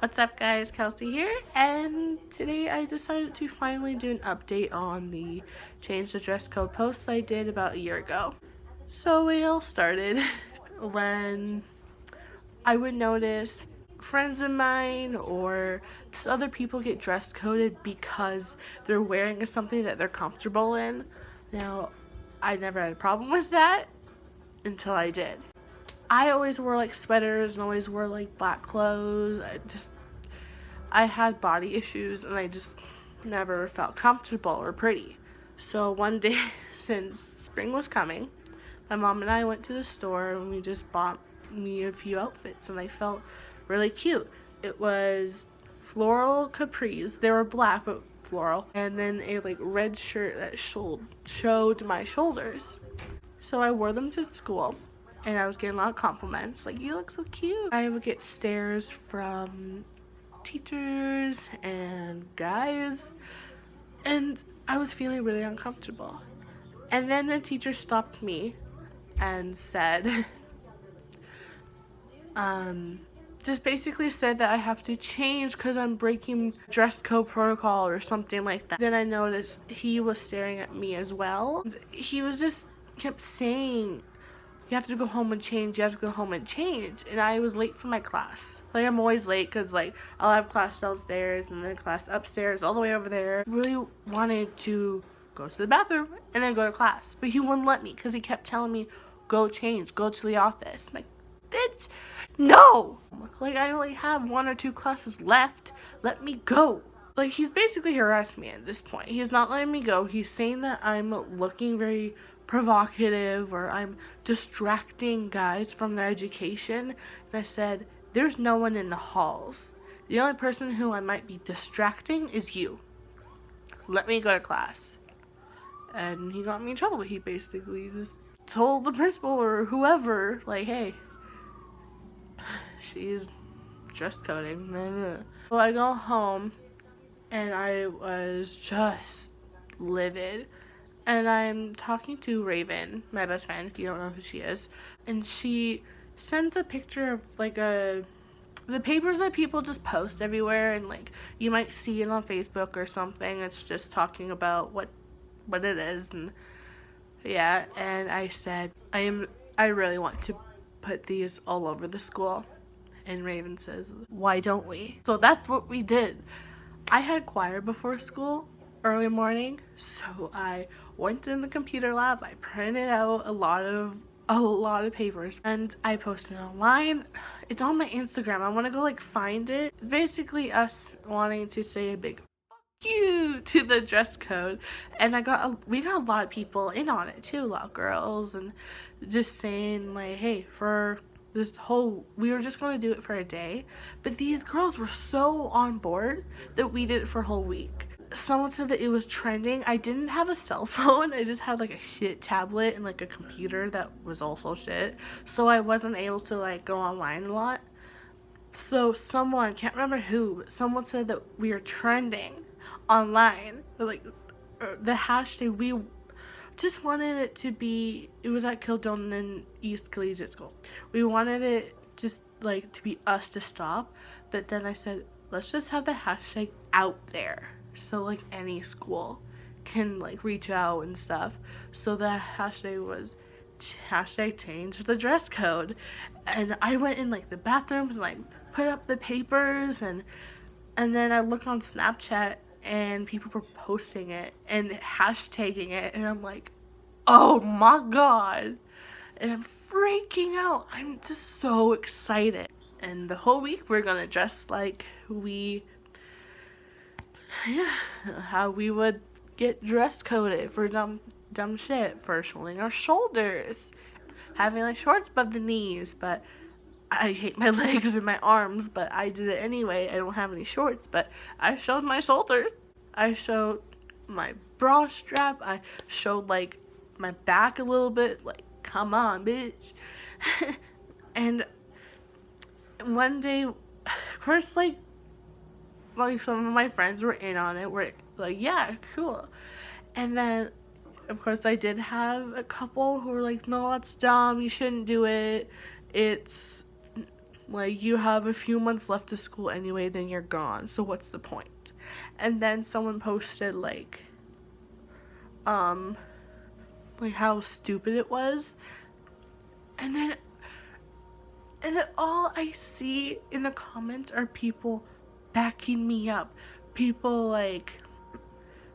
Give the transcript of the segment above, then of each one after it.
What's up guys, Kelsey here, and today I decided to finally do an update on the change the dress code post I did about a year ago. So it all started when I would notice friends of mine or just other people get dress coded because they're wearing something that they're comfortable in. Now, I never had a problem with that until I did. I always wore like sweaters and always wore like black clothes. I had body issues and I just never felt comfortable or pretty. So one day, since spring was coming, my mom and I went to the store and we just bought me a few outfits and I felt really cute. It was floral capris. They were black but floral, and then a like red shirt that showed my shoulders. So I wore them to school and I was getting a lot of compliments like, you look so cute. I would get stares from teachers and guys, and I was feeling really uncomfortable. And then the teacher stopped me and said, just basically said that I have to change because I'm breaking dress code protocol or something like that. Then I noticed he was staring at me as well. He was just kept saying, you have to go home and change, you have to go home and change. And I was late for my class. Like, I'm always late because, like, I'll have class downstairs and then class upstairs, all the way over there. I really wanted to go to the bathroom and then go to class. But he wouldn't let me because he kept telling me, go change, go to the office. I'm like, bitch, no! Like, I only have 1 or 2 classes left. Let me go. Like, he's basically harassing me at this point. He's not letting me go. He's saying that I'm looking very provocative or I'm distracting guys from their education. And I said, there's no one in the halls. The only person who I might be distracting is you. Let me go to class. And he got me in trouble. He basically just told the principal or whoever, like, hey, she's dress coding. So I go home and I was just livid. And I'm talking to Raven, my best friend, if you don't know who she is. And she sends a picture of like the papers that people just post everywhere, and like you might see it on Facebook or something. It's just talking about what it is. And yeah, and I said, I really want to put these all over the school. And Raven says, why don't we? So that's what we did. I had choir before school early morning, so I went in the computer lab, I printed out a lot of papers, and I posted it online. It's on my Instagram. I want to go like find it. It's basically us wanting to say a big fuck you to the dress code, and we got a lot of people in on it too, a lot of girls, and just saying like, hey, for this whole, we were just going to do it for a day, but these girls were so on board that we did it for a whole week. Someone said that it was trending. I didn't have a cell phone. I just had like a shit tablet and like a computer that was also shit. So I wasn't able to like go online a lot. So someone, can't remember who, but someone said that we are trending online. Like the hashtag, we just wanted it to be, it was at Kildonan East Colligate School. We wanted it just like to be us to stop. But then I said, let's just have the hashtag out there. So like any school can like reach out and stuff. So the hashtag was hashtag change the dress code. And I went in like the bathrooms and like put up the papers, and then I look on Snapchat and people were posting it and hashtagging it, and I'm like, oh my god. And I'm freaking out. I'm just so excited. And the whole week we're gonna dress like how we would get dress coded for dumb shit, for showing our shoulders, having like shorts above the knees. But I hate my legs and my arms, but I did it anyway. I don't have any shorts, but I showed my shoulders. I showed my bra strap. I showed like my back a little bit. Like, come on, bitch. And one day, of course, like some of my friends were in on it. We're like, yeah, cool. And then, of course, I did have a couple who were like, no, that's dumb. You shouldn't do it. It's Like, you have a few months left of school anyway, then you're gone, so what's the point? And then someone posted, like how stupid it was. And then all I see in the comments are people backing me up. People, like,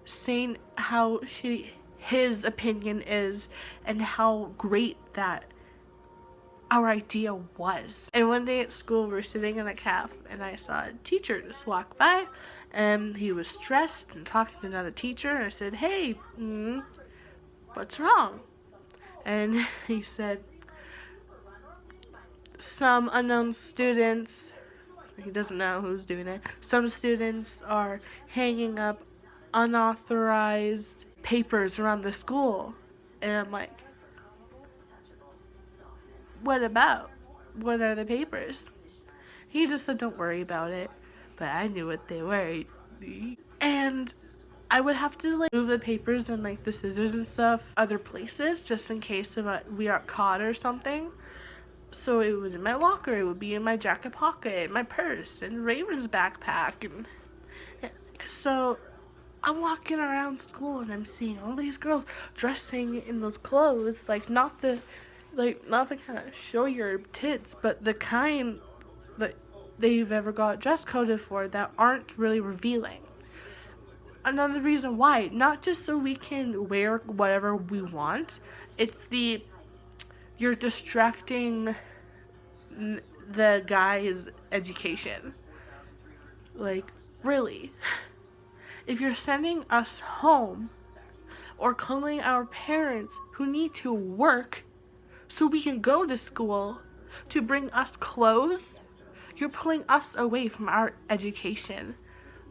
saying how shitty his opinion is and how great that our idea was. And one day at school, we were sitting in a caf, and I saw a teacher just walk by, and he was stressed and talking to another teacher, and I said, "Hey, what's wrong?" And he said, some unknown students, he doesn't know who's doing it, some students are hanging up unauthorized papers around the school. And I'm like, what about? What are the papers? He just said, don't worry about it. But I knew what they were. And I would have to, like, move the papers and, like, the scissors and stuff other places just in case we got caught or something. So it was in my locker, it would be in my jacket pocket, my purse, and Raven's backpack. And so I'm walking around school and I'm seeing all these girls dressing in those clothes, like not the kind of show your tits, but the kind that they've ever got dress coded for that aren't really revealing. Another reason why, not just so we can wear whatever we want, it's you're distracting the guy's education. Like, really? If you're sending us home or calling our parents who need to work so we can go to school to bring us clothes, you're pulling us away from our education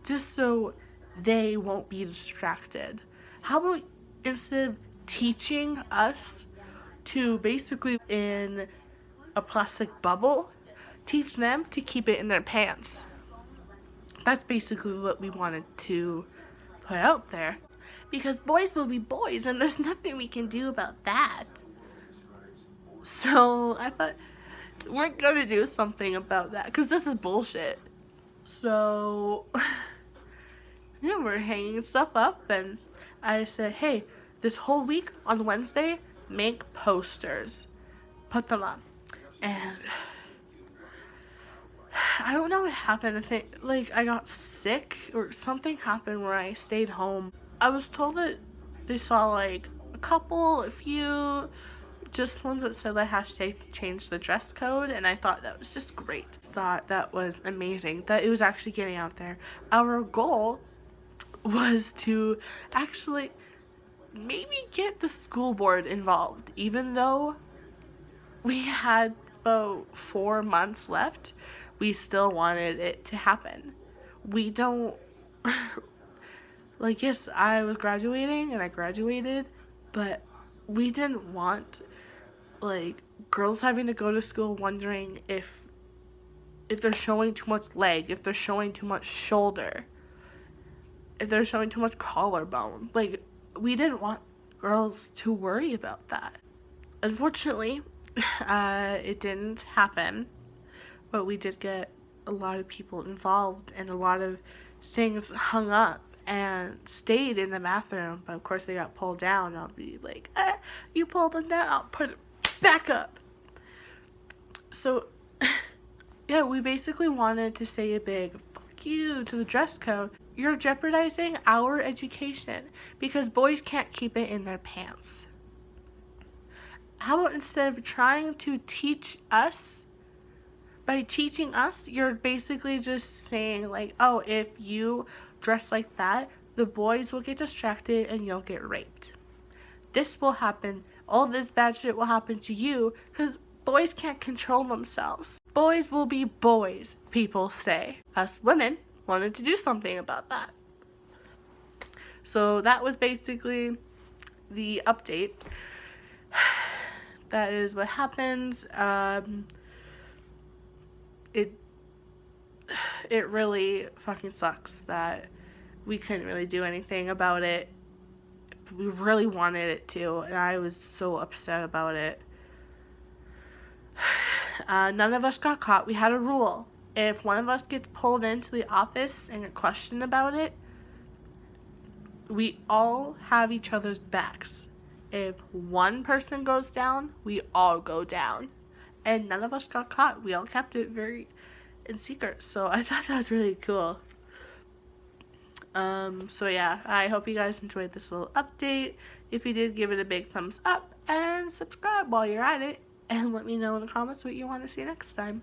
just so they won't be distracted. How about instead of teaching us to basically in a plastic bubble, teach them to keep it in their pants? That's basically what we wanted to put out there. Because boys will be boys, and there's nothing we can do about that. So I thought, we're gonna do something about that, because this is bullshit. So, yeah, we're hanging stuff up, and I said, hey, this whole week on Wednesday, make posters. Put them up. And I don't know what happened. I think, like, I got sick or something happened where I stayed home. I was told that they saw, like, a few, just ones that said the hashtag change the dress code, and I thought that was just great. Thought that was amazing, that it was actually getting out there. Our goal was to actually maybe get the school board involved, even though we had about 4 months left. We still wanted it to happen. We don't, like, yes, I was graduating and I graduated, but we didn't want, like, girls having to go to school wondering if they're showing too much leg, if they're showing too much shoulder, if they're showing too much collarbone. Like, we didn't want girls to worry about that. Unfortunately, it didn't happen, but we did get a lot of people involved and a lot of things hung up and stayed in the bathroom, but of course they got pulled down. I'll be like, you pulled them down, I'll put it back up. So, yeah, we basically wanted to say a big fuck you to the dress code. You're jeopardizing our education because boys can't keep it in their pants. How about instead of trying to teach us, by teaching us, you're basically just saying, like, oh, if you dress like that, the boys will get distracted and you'll get raped. This will happen. All this bad shit will happen to you because boys can't control themselves. Boys will be boys, people say. Us women wanted to do something about that. So that was basically the update. That is what happened. It really fucking sucks that we couldn't really do anything about it. We really wanted it to, and I was so upset about it. None of us got caught. We had a rule. If one of us gets pulled into the office and get questioned about it, we all have each other's backs. If one person goes down, we all go down. And none of us got caught. We all kept it very in secret. So I thought that was really cool. So yeah, I hope you guys enjoyed this little update. If you did, give it a big thumbs up and subscribe while you're at it. And let me know in the comments what you want to see next time.